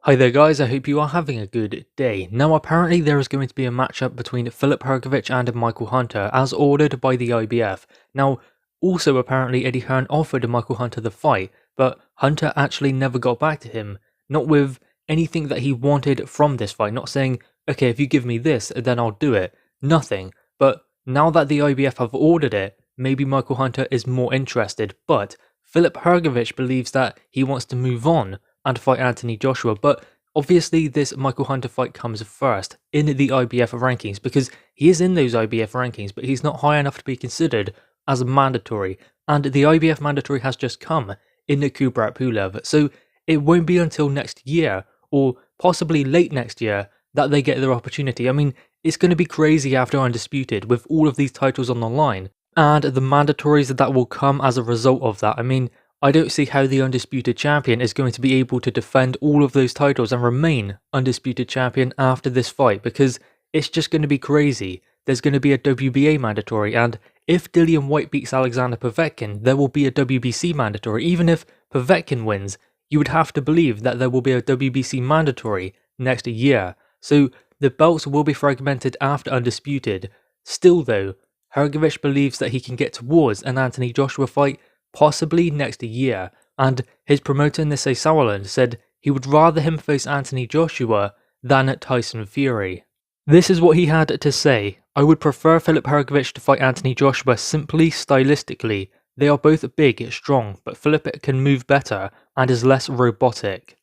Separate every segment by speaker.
Speaker 1: Hi there guys, I hope you are having a good day. Now apparently there is going to be a matchup between Filip Hrgovic and Michael Hunter as ordered by the IBF. Now also apparently Eddie Hearn offered Michael Hunter the fight, but Hunter actually never got back to him, not with anything that he wanted from this fight, not saying, okay, if you give me this then I'll do it, nothing. But now that the IBF have ordered it, maybe Michael Hunter is more interested, but Filip Hrgovic believes that he wants to move on and fight Anthony Joshua, but obviously this Michael Hunter fight comes first in the IBF rankings because he is in those IBF rankings, but he's not high enough to be considered as mandatory, and the IBF mandatory has just come in the Kubrat Pulev, so it won't be until next year, or possibly late next year, that they get their opportunity. I mean, it's going to be crazy after Undisputed with all of these titles on the line, and the mandatories that will come as a result of that. I mean, I don't see how the Undisputed Champion is going to be able to defend all of those titles and remain Undisputed Champion after this fight, because it's just going to be crazy. There's going to be a WBA mandatory, and if Dillian Whyte beats Alexander Povetkin, there will be a WBC mandatory. Even if Povetkin wins, you would have to believe that there will be a WBC mandatory next year. So the belts will be fragmented after Undisputed. Still though, Hrgovic believes that he can get towards an Anthony Joshua fight possibly next year, and his promoter Nisei Sauerland said he would rather him face Anthony Joshua than Tyson Fury. This is what he had to say: "I would prefer Filip Hrgovic to fight Anthony Joshua simply stylistically. They are both big, strong, but Filip can move better and is less robotic."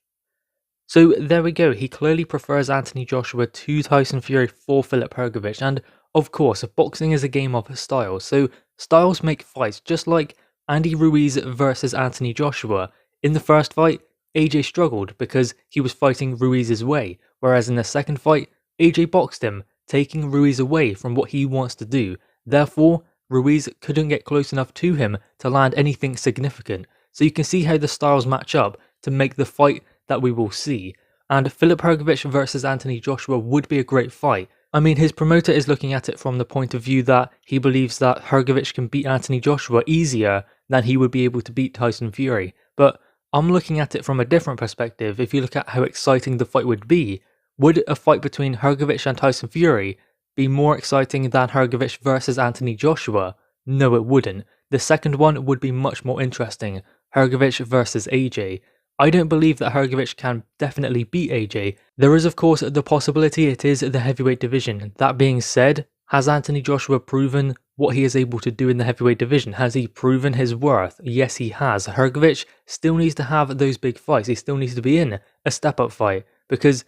Speaker 1: So there we go, he clearly prefers Anthony Joshua to Tyson Fury for Filip Hrgovic, and of course, boxing is a game of styles, so styles make fights, just like Andy Ruiz versus Anthony Joshua. In the first fight, AJ struggled because he was fighting Ruiz's way, whereas in the second fight, AJ boxed him, taking Ruiz away from what he wants to do. Therefore, Ruiz couldn't get close enough to him to land anything significant. So you can see how the styles match up to make the fight that we will see. And Filip Hrgovic versus Anthony Joshua would be a great fight. I mean, his promoter is looking at it from the point of view that he believes that Hrgovic can beat Anthony Joshua easier than he would be able to beat Tyson Fury. But I'm looking at it from a different perspective. If you look at how exciting the fight would be, would a fight between Hrgovic and Tyson Fury be more exciting than Hrgovic versus Anthony Joshua? No, it wouldn't. The second one would be much more interesting, Hrgovic versus AJ. I don't believe that Hrgovic can definitely beat AJ. There is of course the possibility it is the heavyweight division. That being said, has Anthony Joshua proven what he is able to do in the heavyweight division? Has he proven his worth? Yes, he has. Hrgovic still needs to have those big fights. He still needs to be in a step-up fight, because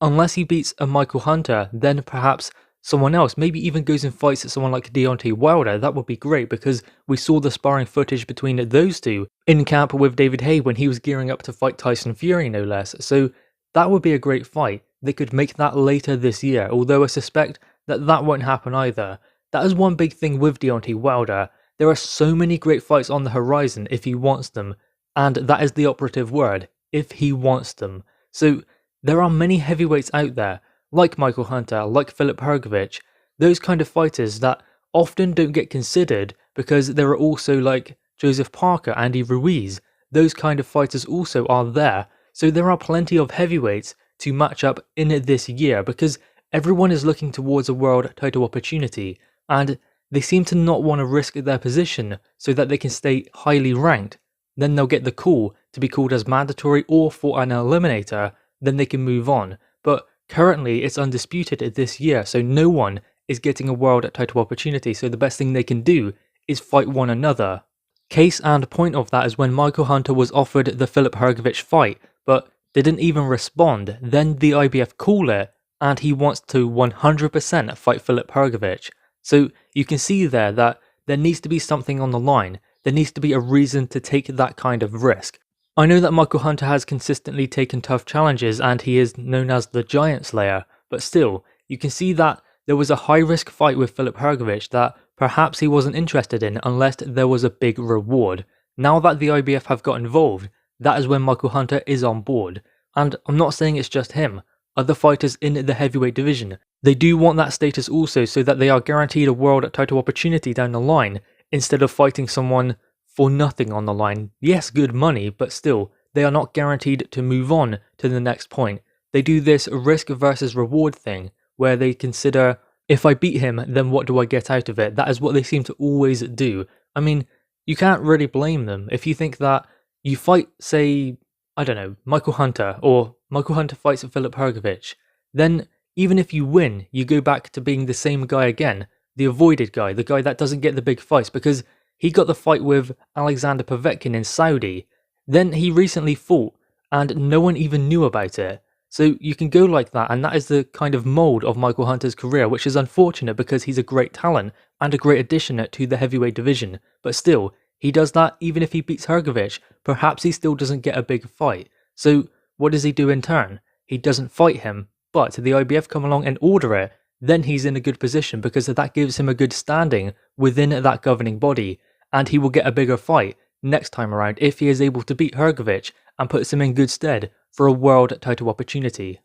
Speaker 1: unless he beats a Michael Hunter, then perhaps someone else, maybe even goes and fights someone like Deontay Wilder. That would be great, because we saw the sparring footage between those two in camp with David Haye when he was gearing up to fight Tyson Fury, no less. So that would be a great fight. They could make that later this year, although I suspect that that won't happen either. That is one big thing with Deontay Wilder. There are so many great fights on the horizon if he wants them, and that is the operative word, if he wants them. So there are many heavyweights out there, like Michael Hunter, like Filip Hrgovic, those kind of fighters that often don't get considered because there are also like Joseph Parker, Andy Ruiz. Those kind of fighters also are there. So there are plenty of heavyweights to match up in this year, because everyone is looking towards a world title opportunity, and they seem to not want to risk their position so that they can stay highly ranked. Then they'll get the call to be called as mandatory or for an eliminator, then they can move on. But currently it's undisputed this year, so no one is getting a world title opportunity, so the best thing they can do is fight one another. Case and point of that is when Michael Hunter was offered the Filip Hrgovic fight, but didn't even respond. Then the IBF call it, and he wants to 100% fight Filip Hrgovic. So you can see there that there needs to be something on the line. There needs to be a reason to take that kind of risk. I know that Michael Hunter has consistently taken tough challenges and he is known as the Giant Slayer, but still, you can see that there was a high-risk fight with Filip Hrgovic that perhaps he wasn't interested in unless there was a big reward. Now that the IBF have got involved, that is when Michael Hunter is on board. And I'm not saying it's just him. Other fighters in the heavyweight division, they do want that status also, so that they are guaranteed a world title opportunity down the line, instead of fighting someone for nothing on the line. Yes, good money, but still, they are not guaranteed to move on to the next point. They do this risk versus reward thing, where they consider, if I beat him, then what do I get out of it? That is what they seem to always do. I mean, you can't really blame them. If you think that you fight, say, I don't know, Michael Hunter, or Michael Hunter fights Filip Hrgovic, then even if you win, you go back to being the same guy again, the avoided guy, the guy that doesn't get the big fights, because he got the fight with Alexander Povetkin in Saudi, then he recently fought, and no one even knew about it. So you can go like that, and that is the kind of mould of Michael Hunter's career, which is unfortunate because he's a great talent and a great addition to the heavyweight division. But still, he does that even if he beats Hrgovic. Perhaps he still doesn't get a big fight. So what does he do in turn? He doesn't fight him, but the IBF come along and order it. Then he's in a good position because that gives him a good standing within that governing body, and he will get a bigger fight next time around if he is able to beat Hrgovic and puts him in good stead for a world title opportunity.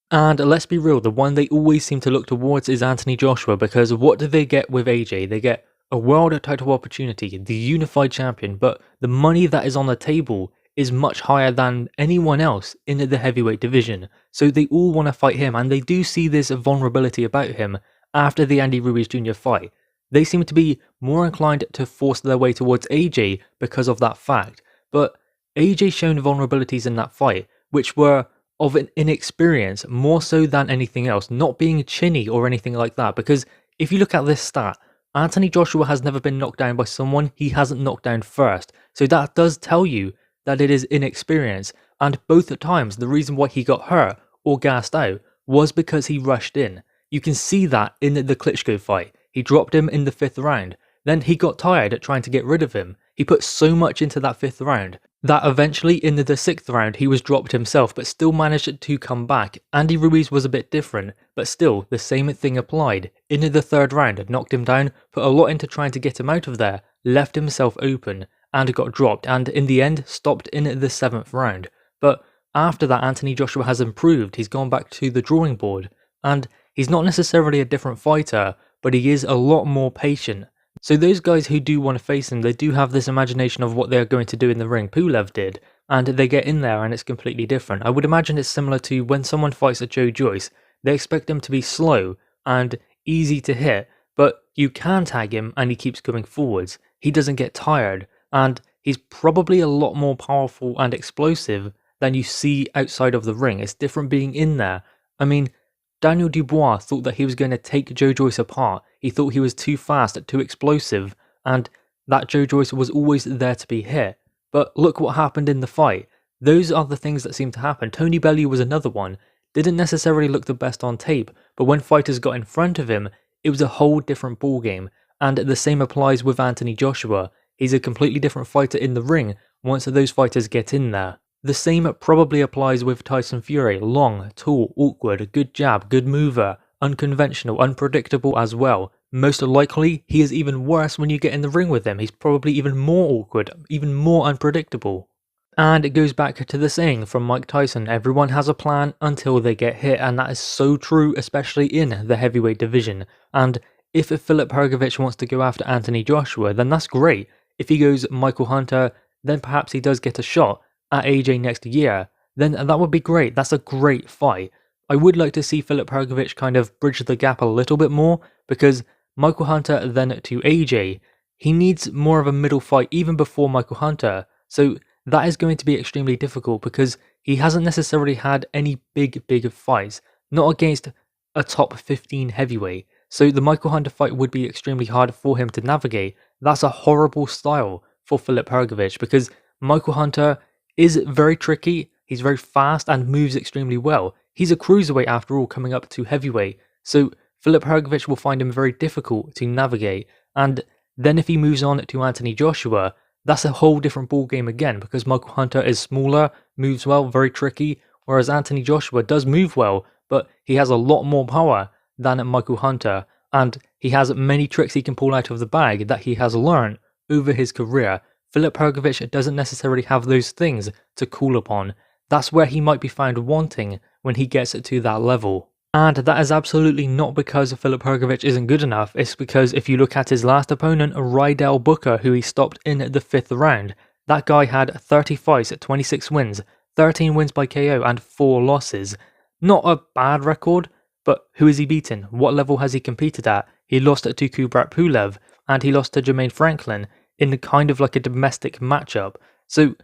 Speaker 1: And let's be real, the one they always seem to look towards is Anthony Joshua, because what do they get with AJ? They get a world title opportunity, the unified champion, but the money that is on the table is much higher than anyone else in the heavyweight division. So they all want to fight him, and they do see this vulnerability about him after the Andy Ruiz Jr. fight. They seem to be more inclined to force their way towards AJ because of that fact, but AJ shown vulnerabilities in that fight, which were of an inexperience more so than anything else, not being chinny or anything like that, because if you look at this stat, Anthony Joshua has never been knocked down by someone he hasn't knocked down first, so that does tell you that it is inexperience, and both times the reason why he got hurt or gassed out was because he rushed in. You can see that in the Klitschko fight. He dropped him in the 5th round, then he got tired at trying to get rid of him. He put so much into that 5th round that eventually in the 6th round he was dropped himself, but still managed to come back. Andy Ruiz was a bit different, but still the same thing applied. In the 3rd round, knocked him down, put a lot into trying to get him out of there, left himself open, and got dropped, and in the end stopped in the 7th round. But after that, Anthony Joshua has improved. He's gone back to the drawing board, and he's not necessarily a different fighter, but he is a lot more patient. So those guys who do want to face him, they do have this imagination of what they're going to do in the ring. Pulev did, and they get in there and it's completely different. I would imagine it's similar to when someone fights a Joe Joyce. They expect him to be slow and easy to hit, but you can tag him and he keeps going forwards. He doesn't get tired, and he's probably a lot more powerful and explosive than you see outside of the ring. It's different being in there. I mean, Daniel Dubois thought that he was going to take Joe Joyce apart. He thought he was too fast, too explosive, and that Joe Joyce was always there to be hit. But look what happened in the fight. Those are the things that seem to happen. Tony Bellew was another one. Didn't necessarily look the best on tape, but when fighters got in front of him, it was a whole different ballgame. And the same applies with Anthony Joshua. He's a completely different fighter in the ring once those fighters get in there. The same probably applies with Tyson Fury. Long, tall, awkward, good jab, good mover, unconventional, unpredictable as well. Most likely, he is even worse when you get in the ring with him. He's probably even more awkward, even more unpredictable. And it goes back to the saying from Mike Tyson, everyone has a plan until they get hit, and that is so true, especially in the heavyweight division. And if Filip Hrgovic wants to go after Anthony Joshua, then that's great. If he goes Michael Hunter, then perhaps he does get a shot at AJ next year, then that would be great. That's a great fight. I would like to see Filip Hrgovic kind of bridge the gap a little bit more, because Michael Hunter then to AJ, he needs more of a middle fight even before Michael Hunter, so that is going to be extremely difficult because he hasn't necessarily had any big fights, not against a top 15 heavyweight, so the Michael Hunter fight would be extremely hard for him to navigate. That's a horrible style for Filip Hrgovic because Michael Hunter is very tricky, he's very fast and moves extremely well. He's a cruiserweight after all, coming up to heavyweight, so Filip Hrgovic will find him very difficult to navigate, and then if he moves on to Anthony Joshua, that's a whole different ballgame again, because Michael Hunter is smaller, moves well, very tricky, whereas Anthony Joshua does move well, but he has a lot more power than Michael Hunter, and he has many tricks he can pull out of the bag that he has learned over his career. Filip Hrgovic doesn't necessarily have those things to call upon. That's where he might be found wanting when he gets to that level. And that is absolutely not because Filip Hrgovic isn't good enough, it's because if you look at his last opponent, Rydell Booker, who he stopped in the 5th round, That guy had 30 fights at 26 wins, 13 wins by KO and 4 losses. Not a bad record, but who is he beaten? What level has he competed at? He lost to Kubrat Pulev, and he lost to Jermaine Franklin in kind of like a domestic matchup. So,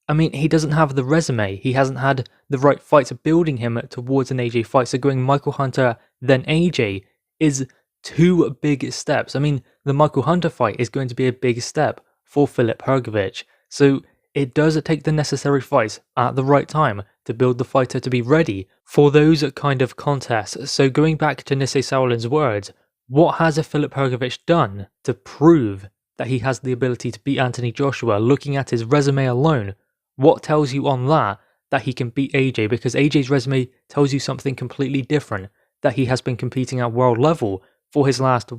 Speaker 1: I mean, he doesn't have the resume. He hasn't had the right fights building him towards an AJ fight. So going Michael Hunter, then AJ is 2 big steps. I mean, the Michael Hunter fight is going to be a big step for Filip Hrgovic. So it does take the necessary fights at the right time to build the fighter to be ready for those kind of contests. So going back to Nisei Saulin's words, what has Filip Hrgovic done to prove that he has the ability to beat Anthony Joshua? Looking at his resume alone, what tells you on that he can beat AJ? Because AJ's resume tells you something completely different, that he has been competing at world level for his last,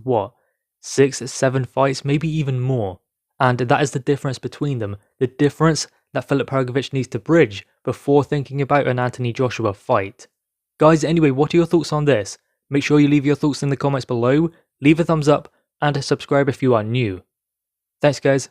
Speaker 1: 6, 7 fights, maybe even more. And that is the difference between them, the difference that Filip Hrgovic needs to bridge before thinking about an Anthony Joshua fight. Guys, anyway, what are your thoughts on this? Make sure you leave your thoughts in the comments below, leave a thumbs up, and subscribe if you are new. Thanks guys.